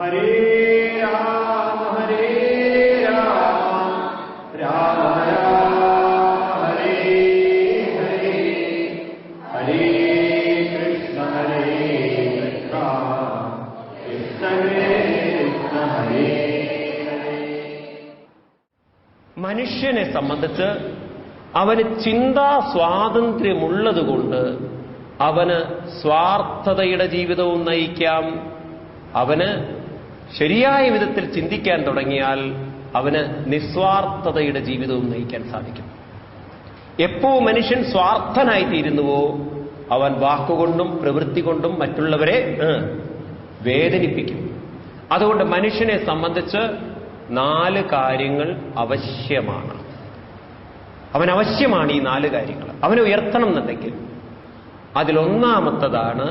ഹരേ രാമ ഹരേ രാമ രാമ രാമ ഹരേ ഹരേ ഹരേ കൃഷ്ണ കൃഷ്ണ കൃഷ്ണ ഹരേ ഹരേ. മനുഷ്യനെ സംബന്ധിച്ച് അവന് ചിന്താ സ്വാതന്ത്ര്യമുള്ളതുകൊണ്ട് അവന് സ്വാർത്ഥതയുടെ ജീവിതവും നയിക്കാം. അവന് ശരിയായ വിധത്തിൽ ചിന്തിക്കാൻ തുടങ്ങിയാൽ അവന് നിസ്വാർത്ഥതയുടെ ജീവിതവും നയിക്കാൻ സാധിക്കും. എപ്പോ മനുഷ്യൻ സ്വാർത്ഥനായിത്തീരുന്നുവോ അവൻ വാക്കുകൊണ്ടും പ്രവൃത്തി കൊണ്ടും മറ്റുള്ളവരെ വേദനിപ്പിക്കും. അതുകൊണ്ട് മനുഷ്യനെ സംബന്ധിച്ച് 4 കാര്യങ്ങൾ ആവശ്യമാണ്. അവനവശ്യമാണ് ഈ 4 കാര്യങ്ങൾ. അവനെ ഉയർത്തണം എന്നുണ്ടെങ്കിൽ അതിലൊന്നാമത്തതാണ്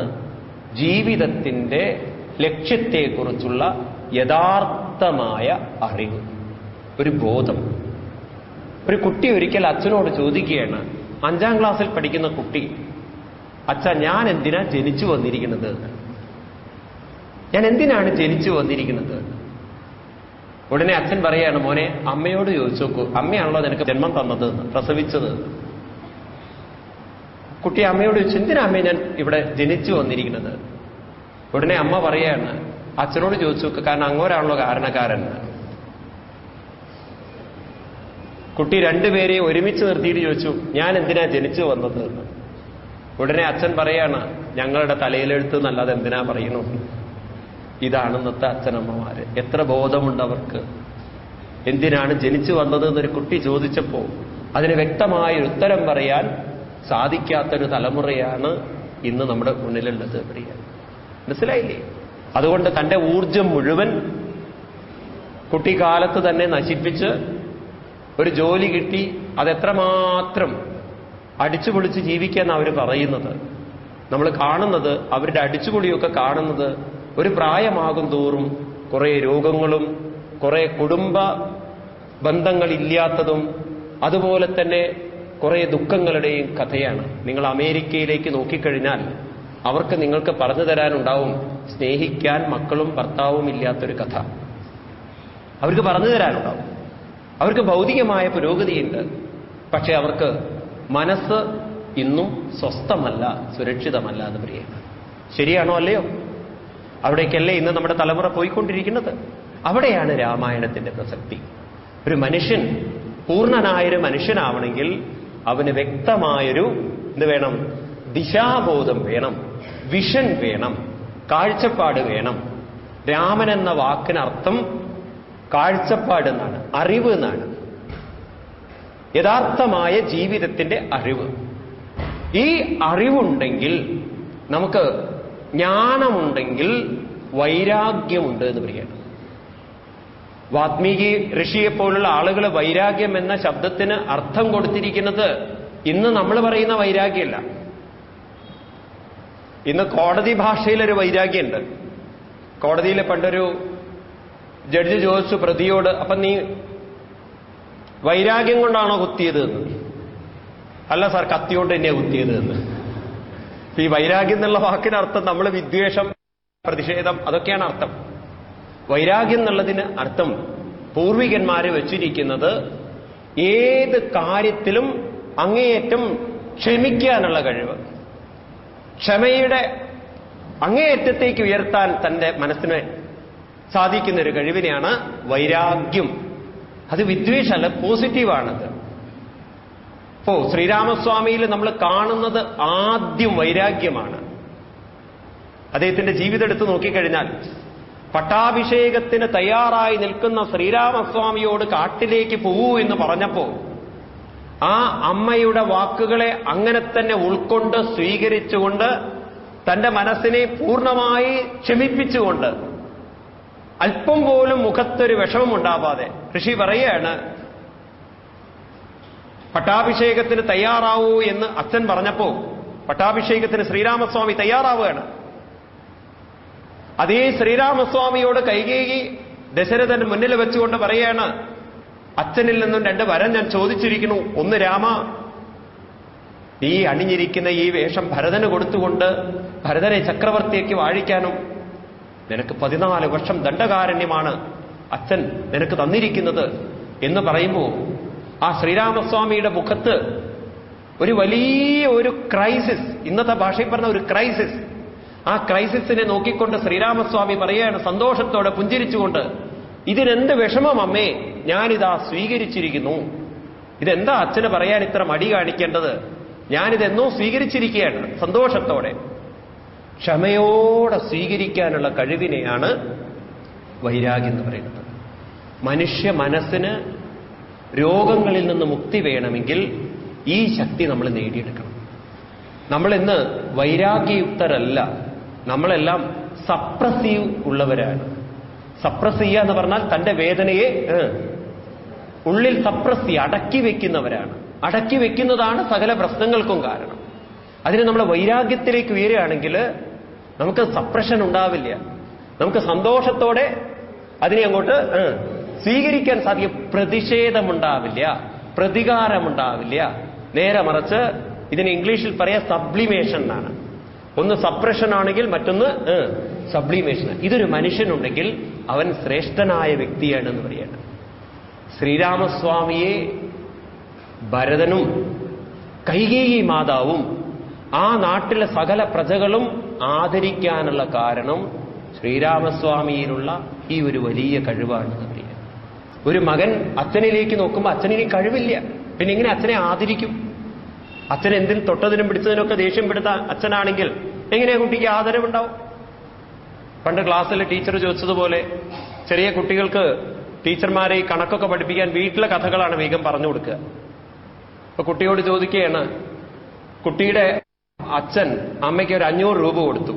ജീവിതത്തിന്റെ ലക്ഷ്യത്തെക്കുറിച്ചുള്ള യഥാർത്ഥമായ അറിവ്, ഒരു ബോധം. ഒരു കുട്ടി ഒരിക്കൽ അച്ഛനോട് ചോദിക്കുകയാണ്, 5ാം ക്ലാസ്സിൽ പഠിക്കുന്ന കുട്ടി, അച്ഛ ഞാൻ എന്തിനാ ജനിച്ചു വന്നിരിക്കുന്നത്? ഞാൻ എന്തിനാണ് ജനിച്ചു വന്നിരിക്കുന്നത്? ഉടനെ അച്ഛൻ പറയാണ്, മോനെ അമ്മയോട് ചോദിച്ചു നോക്കൂ, അമ്മയാണല്ലോ നിനക്ക് ജന്മം തന്നത്, പ്രസവിച്ചത്. കുട്ടി അമ്മയോട് ചോദിച്ചു, എന്തിനാ അമ്മയെ ഞാൻ ഇവിടെ ജനിച്ചു വന്നിരിക്കുന്നത്? ഉടനെ അമ്മ പറയാണ്, അച്ഛനോട് ചോദിച്ചു നോക്ക്, കാരണം അങ്ങോരാണല്ലോ കാരണക്കാരൻ. കുട്ടി രണ്ടുപേരെയും ഒരുമിച്ച് നിർത്തിയിട്ട് ചോദിച്ചു, ഞാൻ എന്തിനാ ജനിച്ചു വന്നത്? ഉടനെ അച്ഛൻ പറയാണ്, ഞങ്ങളുടെ തലയിലെഴുത്ത് എന്നല്ലാതെ എന്തിനാ പറയണു? ഇതാണ് ഇന്നത്തെ അച്ഛനമ്മമാര്. എത്ര ബോധമുണ്ട് അവർക്ക്. എന്തിനാണ് ജനിച്ചു വന്നത് എന്നൊരു കുട്ടി ചോദിച്ചപ്പോ അതിന് വ്യക്തമായ ഉത്തരം പറയാൻ സാധിക്കാത്തൊരു തലമുറയാണ് ഇന്ന് നമ്മുടെ മുന്നിലുള്ളത്. മനസ്സിലായില്ലേ? അതുകൊണ്ട് തന്റെ ഊർജം മുഴുവൻ കുട്ടിക്കാലത്ത് തന്നെ നശിപ്പിച്ച് ഒരു ജോലി കിട്ടി അതെത്രമാത്രം അടിച്ചുപൊളിച്ച് ജീവിക്കാന്ന് അവർ പറയുന്നത്. നമ്മൾ കാണുന്നത്, അവരുടെ അടിച്ചുപൊളിയൊക്കെ കാണുന്നത് ഒരു പ്രായമാകും തോറും കുറെ രോഗങ്ങളും കുറെ കുടുംബ ബന്ധങ്ങളില്ലാത്തതും അതുപോലെ തന്നെ കുറെ ദുഃഖങ്ങളുടെയും കഥയാണ്. നിങ്ങൾ അമേരിക്കയിലേക്ക് നോക്കിക്കഴിഞ്ഞാൽ അവർക്ക് നിങ്ങൾക്ക് പറഞ്ഞു തരാനുണ്ടാവും സ്നേഹിക്കാൻ മക്കളും ഭർത്താവും ഇല്ലാത്തൊരു കഥ. അവർക്ക് പറഞ്ഞു തരാനുണ്ടാവും. അവർക്ക് ഭൗതികമായ പുരോഗതിയുണ്ട്, പക്ഷെ അവർക്ക് മനസ്സ് ഇന്നും സ്വസ്ഥമല്ല, സുരക്ഷിതമല്ല എന്ന് പറയുന്നത്. ശരിയാണോ അല്ലയോ? അവിടേക്കല്ലേ ഇന്ന് നമ്മുടെ തലമുറ പോയിക്കൊണ്ടിരിക്കുന്നത്? അവിടെയാണ് രാമായണത്തിന്റെ പ്രസക്തി. ഒരു മനുഷ്യൻ പൂർണ്ണനായൊരു മനുഷ്യനാവണമെങ്കിൽ അവന് വ്യക്തമായൊരു വേണം, ദിശാബോധം വേണം, വിഷൻ വേണം, കാഴ്ചപ്പാട് വേണം. രാമൻ എന്ന വാക്കിനർത്ഥം കാഴ്ചപ്പാട് എന്നാണ്, അറിവ് എന്നാണ്. യഥാർത്ഥമായ ജീവിതത്തിന്റെ അറിവ്. ഈ അറിവുണ്ടെങ്കിൽ, നമുക്ക് ജ്ഞാനമുണ്ടെങ്കിൽ വൈരാഗ്യമുണ്ട് എന്ന് പറയുകയാണ്. വാത്മീകി ഋഷിയെപ്പോലുള്ള ആളുകൾ വൈരാഗ്യം എന്ന ശബ്ദത്തിന് അർത്ഥം കൊടുത്തിരിക്കുന്നത് ഇന്ന് നമ്മൾ പറയുന്ന വൈരാഗ്യമല്ല. ഇന്ന് കോടതി ഭാഷയിലൊരു വൈരാഗ്യമുണ്ട്. കോടതിയിൽ പണ്ടൊരു ജഡ്ജി ചോദിച്ചു പ്രതിയോട്, അപ്പൊ നീ വൈരാഗ്യം കൊണ്ടാണോ കുത്തിയത് എന്ന്? അല്ല സാർ, കത്തിയോണ്ട് തന്നെയാ കുത്തിയത് എന്ന്. ഈ വൈരാഗ്യം എന്നുള്ള വാക്കിനർത്ഥം നമ്മൾ വിദ്വേഷം, പ്രതിഷേധം, അതൊക്കെയാണ് അർത്ഥം. വൈരാഗ്യം എന്നുള്ളതിന് അർത്ഥം പൂർവികന്മാര് വെച്ചിരിക്കുന്നത് ഏത് കാര്യത്തിലും അങ്ങേയറ്റം ക്ഷമിക്കാനുള്ള കഴിവ്, ക്ഷമയുടെ അങ്ങേയറ്റത്തേക്ക് ഉയർത്താൻ തന്റെ മനസ്സിനെ സാധിക്കുന്ന ഒരു കഴിവിനെയാണ് വൈരാഗ്യം. അത് വിദ്വേഷമല്ല, പോസിറ്റീവാണത്. ഇപ്പോ ശ്രീരാമസ്വാമിയിൽ നമ്മൾ കാണുന്നത് ആദ്യം വൈരാഗ്യമാണ്. അദ്ദേഹത്തിന്റെ ജീവിതം എടുത്ത് നോക്കിക്കഴിഞ്ഞാൽ പട്ടാഭിഷേകത്തിന് തയ്യാറായി നിൽക്കുന്ന ശ്രീരാമസ്വാമിയോട് കാട്ടിലേക്ക് പോകൂ എന്ന് പറഞ്ഞപ്പോ ആ അമ്മയുടെ വാക്കുകളെ അങ്ങനെ തന്നെ ഉൾക്കൊണ്ട് സ്വീകരിച്ചുകൊണ്ട് തന്റെ മനസ്സിനെ പൂർണ്ണമായി ക്ഷമിപ്പിച്ചുകൊണ്ട് അല്പം പോലും മുഖത്തൊരു വിഷമമുണ്ടാവാതെ ഋഷി പറയുകയാണ്, പട്ടാഭിഷേകത്തിന് തയ്യാറാവൂ എന്ന് അച്ഛൻ പറഞ്ഞപ്പോ പട്ടാഭിഷേകത്തിന് ശ്രീരാമസ്വാമി തയ്യാറാവുകയാണ്. അതേ ശ്രീരാമസ്വാമിയോട് കൈകേയി ദശരഥന്റെ മുന്നിൽ വെച്ചുകൊണ്ട് പറയാണ്, അച്ഛനിൽ നിന്നും 2 വരം ഞാൻ ചോദിച്ചിരിക്കുന്നു. ഒന്ന്, രാമ, ഈ അണിഞ്ഞിരിക്കുന്ന ഈ വേഷം ഭരതന് കൊടുത്തുകൊണ്ട് ഭരതനെ ചക്രവർത്തിയേക്ക് വാഴിക്കാനും നിനക്ക് 14 വർഷം ദണ്ഡകാരണ്യമാണ് അച്ഛൻ നിനക്ക് തന്നിരിക്കുന്നത് എന്ന് പറയുമ്പോൾ ആ ശ്രീരാമസ്വാമിയുടെ മുഖത്ത് ഒരു വലിയ ഒരു ക്രൈസിസ്, ഇന്നത്തെ ഭാഷയിൽ പറഞ്ഞ ഒരു ക്രൈസിസ്, ആ ക്രൈസിസിനെ നോക്കിക്കൊണ്ട് ശ്രീരാമസ്വാമി പറയുകയാണ് സന്തോഷത്തോടെ പുഞ്ചിരിച്ചുകൊണ്ട്, ഇതിനെന്ത് വിഷമം അമ്മേ, ഞാനിതാ സ്വീകരിച്ചിരിക്കുന്നു. ഇതെന്താ അച്ഛന് പറയാൻ ഇത്ര മടി കാണിക്കേണ്ടത്? ഞാനിതെന്നോ സ്വീകരിച്ചിരിക്കുകയാണ് സന്തോഷത്തോടെ. ക്ഷമയോടെ സ്വീകരിക്കാനുള്ള കഴിവിനെയാണ് വൈരാഗ്യം എന്ന് പറയുന്നത്. മനുഷ്യ മനസ്സിന് രോഗങ്ങളിൽ നിന്ന് മുക്തി വേണമെങ്കിൽ ഈ ശക്തി നമ്മൾ നേടിയെടുക്കണം. നമ്മളിന്ന് വൈരാഗ്യയുക്തരല്ല, നമ്മളെല്ലാം സപ്രസീവ് ഉള്ളവരാണ്. സപ്രസീയ എന്ന് പറഞ്ഞാൽ തന്റെ വേദനയെ ഉള്ളിൽ അടക്കി വെക്കുന്നവരാണ്. അടക്കി വെക്കുന്നതാണ് സകല പ്രശ്നങ്ങൾക്കും കാരണം. അതിന് നമ്മൾ വൈരാഗ്യത്തിലേക്ക് ഉയരുകയാണെങ്കിൽ നമുക്ക് സപ്രഷൻ ഉണ്ടാവില്ല, നമുക്ക് സന്തോഷത്തോടെ അതിനെ അങ്ങോട്ട് സ്വീകരിക്കാൻ സാധിക്കും. പ്രതിഷേധമുണ്ടാവില്ല, പ്രതികാരമുണ്ടാവില്ല. നേരെ മറിച്ച് ഇതിന് ഇംഗ്ലീഷിൽ പറയാ സബ്ലിമേഷൻ എന്നാണ്. ഒന്ന് സപ്രഷൻ ആണെങ്കിൽ മറ്റൊന്ന് സബ്ലിമേഷൻ. ഇതൊരു മനുഷ്യനുണ്ടെങ്കിൽ അവൻ ശ്രേഷ്ഠനായ വ്യക്തിയാണെന്ന് പറയാണ്. ശ്രീരാമസ്വാമിയെ ഭരതനും കൈകേയി മാതാവും ആ നാട്ടിലെ സകല പ്രജകളും ആദരിക്കാനുള്ള കാരണം ശ്രീരാമസ്വാമിയിലുള്ള ഈ ഒരു വലിയ കഴിവാണെന്ന് പറയാം. ഒരു മകൻ അച്ഛനിലേക്ക് നോക്കുമ്പോൾ അച്ഛനിനി കഴിവില്ല, പിന്നെ എങ്ങനെ അച്ഛനെ ആദരിക്കും? അച്ഛൻ എന്തിനും തൊട്ടതിനും പിടിച്ചതിനൊക്കെ ദേഷ്യം പെടുത്ത അച്ഛനാണെങ്കിൽ എങ്ങനെയാ കുട്ടിക്ക് ആദരവുണ്ടാവും? പണ്ട് ക്ലാസ്സിലെ ടീച്ചർ ചോദിച്ചതുപോലെ ചെറിയ കുട്ടികൾക്ക് ടീച്ചർമാരെ ഈ കണക്കൊക്കെ പഠിപ്പിക്കാൻ വീട്ടിലെ കഥകളാണ് വേഗം പറഞ്ഞു കൊടുക്കുക. അപ്പൊ കുട്ടിയോട് ചോദിക്കുകയാണ്, കുട്ടിയുടെ അച്ഛൻ അമ്മയ്ക്ക് ഒരു 500 രൂപ കൊടുത്തു,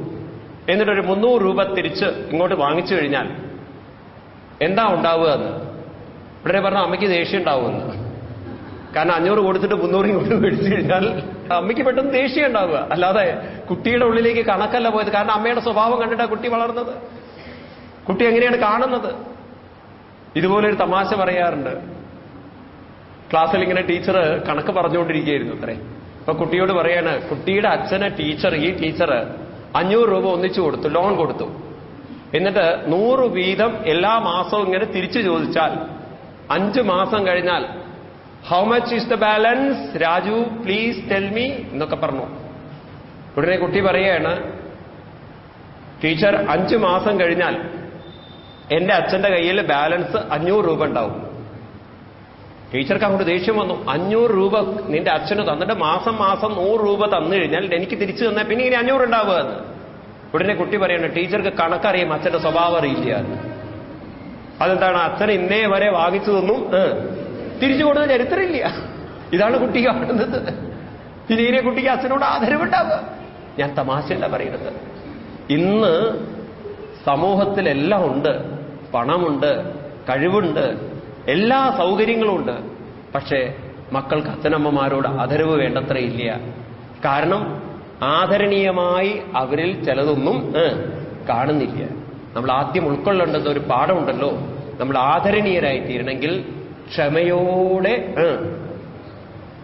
എന്നിട്ടൊരു 300 രൂപ തിരിച്ച് ഇങ്ങോട്ട് വാങ്ങിച്ചു കഴിഞ്ഞാൽ എന്താ ഉണ്ടാവുക എന്ന്. ഇവിടെ പറഞ്ഞ അമ്മയ്ക്ക് ദേഷ്യം ഉണ്ടാവുമെന്ന്. കാരണം 500 കൊടുത്തിട്ട് 300 ഇങ്ങോട്ട് മേടിച്ചു കഴിഞ്ഞാൽ അമ്മയ്ക്ക് പെട്ടെന്ന് ദേഷ്യം ഉണ്ടാവുക. അല്ലാതെ കുട്ടിയുടെ ഉള്ളിലേക്ക് കണക്കല്ല പോയത്. കാരണം അമ്മയുടെ സ്വഭാവം കണ്ടിട്ടാണ് കുട്ടി വളർന്നത്. കുട്ടി എങ്ങനെയാണ് കാണുന്നത്? ഇതുപോലൊരു തമാശ പറയാറുണ്ട്. ക്ലാസ്സിൽ ഇങ്ങനെ ടീച്ചർ കണക്ക് പറഞ്ഞുകൊണ്ടിരിക്കുകയായിരുന്നു അത്രേ. അപ്പൊ കുട്ടിയോട് പറയാണ്, കുട്ടിയുടെ അച്ഛന് ഈ ടീച്ചർ 500 രൂപ ഒന്നിച്ചു കൊടുത്തു, ലോൺ കൊടുത്തു. എന്നിട്ട് 100 വീതം എല്ലാ മാസവും ഇങ്ങനെ തിരിച്ചു ചോദിച്ചാൽ 5 മാസം കഴിഞ്ഞാൽ how much is the balance Raju please tell me എന്നൊക്കെ പറഞ്ഞു. ഉടനെ കുട്ടി പറയാണ്, ടീച്ചർ 5 മാസം കഴിഞ്ഞാൽ എന്റെ അച്ഛന്റെ കയ്യിൽ ബാലൻസ് 500 രൂപ ഉണ്ടാവും. ടീച്ചർക്ക് അങ്ങോട്ട് ദേഷ്യം വന്നു. 500 രൂപ നിന്റെ അച്ഛന് തന്നിട്ട് മാസം മാസം 100 രൂപ തന്നു കഴിഞ്ഞാൽ എനിക്ക് തിരിച്ചു തന്നാൽ പിന്നെ ഇങ്ങനെ 500 ഉണ്ടാവുക എന്ന്. ഉടനെ കുട്ടി പറയാണ്, ടീച്ചർക്ക് കണക്കറിയാം, അച്ഛന്റെ സ്വഭാവം അറിയില്ല എന്ന്. അതെന്താണ്? അച്ഛൻ ഇന്നേ വരെ വാങ്ങിച്ചു തന്നും തിരിച്ചു കൊടുത്ത ചരിത്രമില്ല. ഇതാണ് കുട്ടി കാണുന്നത്. പിന്നെ ഇതിനെ കുട്ടിക്ക് അച്ഛനോട് ആദരവുണ്ടാവുക. ഞാൻ തമാശയല്ല പറയുന്നത്. ഇന്ന് സമൂഹത്തിലെല്ലാം ഉണ്ട്, പണമുണ്ട്, കഴിവുണ്ട്, എല്ലാ സൗകര്യങ്ങളും ഉണ്ട്. പക്ഷേ മക്കൾക്ക് അച്ഛനമ്മമാരോട് ആദരവ് വേണ്ടത്രയില്ല. കാരണം ആദരണീയമായി അവരിൽ ചിലതൊന്നും കാണുന്നില്ല. നമ്മൾ ആദ്യം ഉൾക്കൊള്ളേണ്ടത് ഒരു പാഠമുണ്ടല്ലോ. നമ്മൾ ആദരണീയരായി തീരണമെങ്കിൽ ക്ഷമയോടെ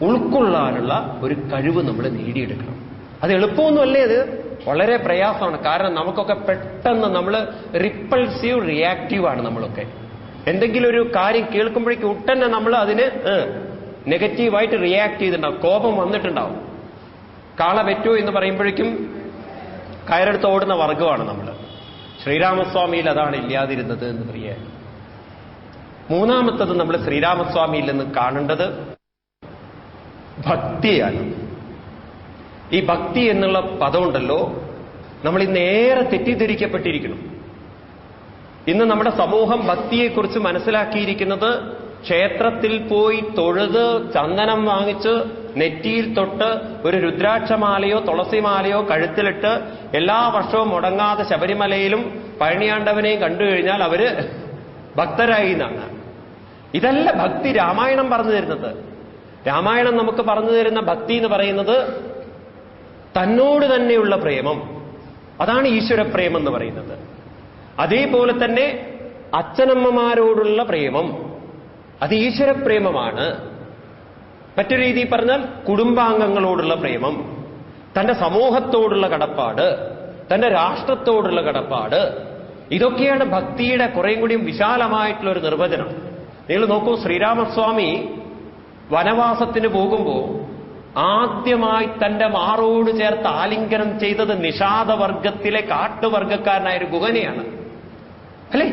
ഉൾക്കൊള്ളാനുള്ള ഒരു കഴിവ് നമ്മൾ നേടിയെടുക്കണം. അത് എളുപ്പമൊന്നുമല്ലേ, അത് വളരെ പ്രയാസമാണ്. കാരണം നമുക്കൊക്കെ പെട്ടെന്ന് നമ്മൾ റിപ്പൾസീവ് റിയാക്റ്റീവാണ്. നമ്മളൊക്കെ എന്തെങ്കിലും ഒരു കാര്യം കേൾക്കുമ്പോഴേക്കും ഉടനെ നമ്മൾ അതിന് നെഗറ്റീവായിട്ട് റിയാക്ട് ചെയ്തിട്ടുണ്ടാവും. കോപം വന്നിട്ടുണ്ടാവും. കാള പെറ്റു എന്ന് പറയുമ്പോഴേക്കും കയറെടുത്ത് ഓടുന്ന വർഗമാണ് നമ്മൾ. ശ്രീരാമസ്വാമിയിൽ അതാണ് ഇല്ലാതിരുന്നത് എന്ന് പറയാൻ. മൂന്നാമത്തത് നമ്മൾ ശ്രീരാമസ്വാമിയിൽ നിന്ന് കാണേണ്ടത് ഭക്തിയാണ്. ഈ ഭക്തി എന്നുള്ള പദമുണ്ടല്ലോ, നമ്മൾ ഇന്നേറെ തെറ്റിദ്ധരിക്കപ്പെട്ടിരിക്കണം. ഇന്ന് നമ്മുടെ സമൂഹം ഭക്തിയെക്കുറിച്ച് മനസ്സിലാക്കിയിരിക്കുന്നത് ക്ഷേത്രത്തിൽ പോയി തൊഴുത് ചന്ദനം വാങ്ങിച്ച് നെറ്റിയിൽ തൊട്ട് ഒരു രുദ്രാക്ഷമാലയോ തുളസിമാലയോ കഴുത്തിലിട്ട് എല്ലാ വർഷവും മുടങ്ങാതെ ശബരിമലയിലും പഴനിയാണ്ടവനെയും കണ്ടു കഴിഞ്ഞാൽ അവര് ഭക്തരായി എന്നാണ്. ഇതല്ല ഭക്തി രാമായണം പറഞ്ഞു തരുന്നത്. രാമായണം നമുക്ക് പറഞ്ഞു തരുന്ന ഭക്തി എന്ന് പറയുന്നത് തന്നോട് തന്നെയുള്ള പ്രേമം. അതാണ് ഈശ്വരപ്രേമം എന്ന് പറയുന്നത്. അതേപോലെ തന്നെ അച്ഛനമ്മമാരോടുള്ള പ്രേമം, അത് ഈശ്വരപ്രേമമാണ്. മറ്റൊരു രീതിയിൽ പറഞ്ഞാൽ കുടുംബാംഗങ്ങളോടുള്ള പ്രേമം, തന്റെ സമൂഹത്തോടുള്ള കടപ്പാട്, തന്റെ രാഷ്ട്രത്തോടുള്ള കടപ്പാട്, ഇതൊക്കെയാണ് ഭക്തിയുടെ കുറേയും കൂടിയും വിശാലമായിട്ടുള്ള ഒരു നിർവചനം. നിങ്ങൾ നോക്കൂ, ശ്രീരാമസ്വാമി വനവാസത്തിന് പോകുമ്പോൾ ആദ്യമായി തന്റെ മാറോട് ചേർത്ത് ആലിംഗനം ചെയ്തത് നിഷാദവർഗത്തിലെ കാട്ടുവർഗക്കാരനായ ഒരു ഗുഹനെയാണ്. അല്ലേ?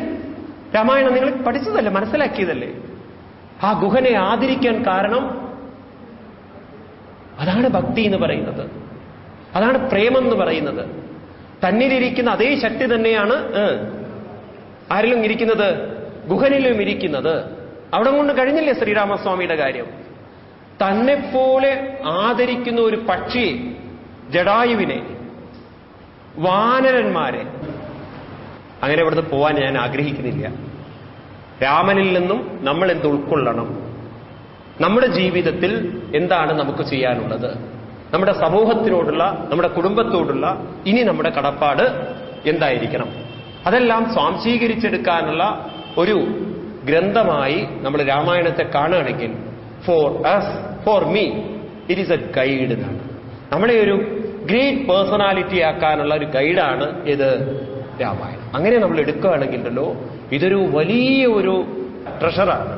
രാമായണം നിങ്ങൾ പഠിച്ചതല്ലേ, മനസ്സിലാക്കിയതല്ലേ? ആ ഗുഹനെ ആദരിക്കാൻ കാരണം അതാണ് ഭക്തി എന്ന് പറയുന്നത്, അതാണ് പ്രേമം എന്ന് പറയുന്നത്. തന്നിലിരിക്കുന്ന അതേ ശക്തി തന്നെയാണ് ആരിലും ഇരിക്കുന്നത്, ഗുഹനിലും ഇരിക്കുന്നത്. അവിടെ കൊണ്ട് കഴിഞ്ഞില്ലേ ശ്രീരാമസ്വാമിയുടെ കാര്യം? തന്നെപ്പോലെ ആദരിക്കുന്ന ഒരു പക്ഷിയെ, ജടായുവിനെ, വാനരന്മാരെ, അങ്ങനെ ഇവിടുന്ന് പോവാൻ ഞാൻ ആഗ്രഹിക്കുന്നില്ല. രാമനിൽ നിന്നും നമ്മൾ എന്ത് ഉൾക്കൊള്ളണം? നമ്മുടെ ജീവിതത്തിൽ എന്താണ് നമുക്ക് ചെയ്യാനുള്ളത്? നമ്മുടെ സമൂഹത്തിനോടുള്ള, നമ്മുടെ കുടുംബത്തോടുള്ള ഇനി നമ്മുടെ കടപ്പാട് എന്തായിരിക്കണം? അതെല്ലാം സ്വാംശീകരിച്ചെടുക്കാനുള്ള ഒരു ഗ്രന്ഥമായി നമ്മൾ രാമായണത്തെ കാണുകയാണെങ്കിൽ for us, for me, it is a guide എന്നാണ്. നമ്മളെ ഒരു ഗ്രേറ്റ് പേഴ്സണാലിറ്റി ആക്കാനുള്ള ഒരു ഗൈഡാണ് ഇത് രാമായണം. അങ്ങനെ നമ്മൾ എടുക്കുകയാണെങ്കിലല്ലോ ഇതൊരു വലിയ ഒരു ട്രഷറാണ്,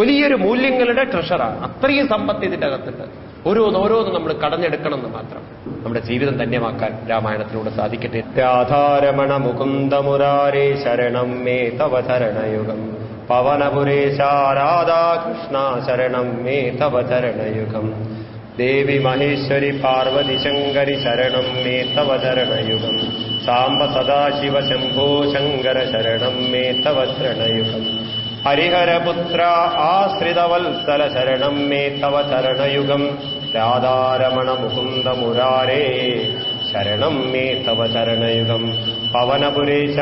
വലിയൊരു മൂല്യങ്ങളുടെ ട്രഷറാണ്. അത്രയും സമ്പത്ത് ഇതിന്റെ അകത്തുണ്ട്. ഓരോന്നോരോന്ന് നമ്മൾ കടഞ്ഞെടുക്കണം എന്ന് മാത്രം. നമ്മുടെ ജീവിതം ധന്യമാക്കാൻ രാമായണത്തിലൂടെ സാധിക്കട്ടെ. രാധാരമണ മുകുന്ദ മുരാരേ ശരണം മേ തവ ചരണയുഗം. പവനപുരേശ രാധാകൃഷ്ണ ശരണം മേ തവ ചരണയുഗം. ദേവി മഹേശ്വരി പാർവതി ശങ്കരി ശരണം മേ തവ ചരണയുഗം. സാംബ സദാശിവ ശംഭോ ശങ്കര ശരണം മേ തവ ചരണയുഗം. ഹരിഹരപുത്ര ആശ്രിതവത്സല ശരണം മേ തവ ചരണയുഗം. രാധാരമണ മുകുന്ദ മുരാരേ ശരണം മേ തവ ചരണയുഗം. പവനപുരേശ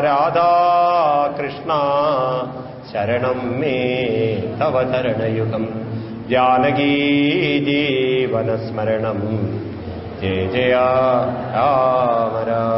രാധാകൃഷ്ണ ശരണം മേ തവ ചരണയുഗം. ജാനകീ ജീവനസ്മരണം ജയ ജയ രാമ രാമ.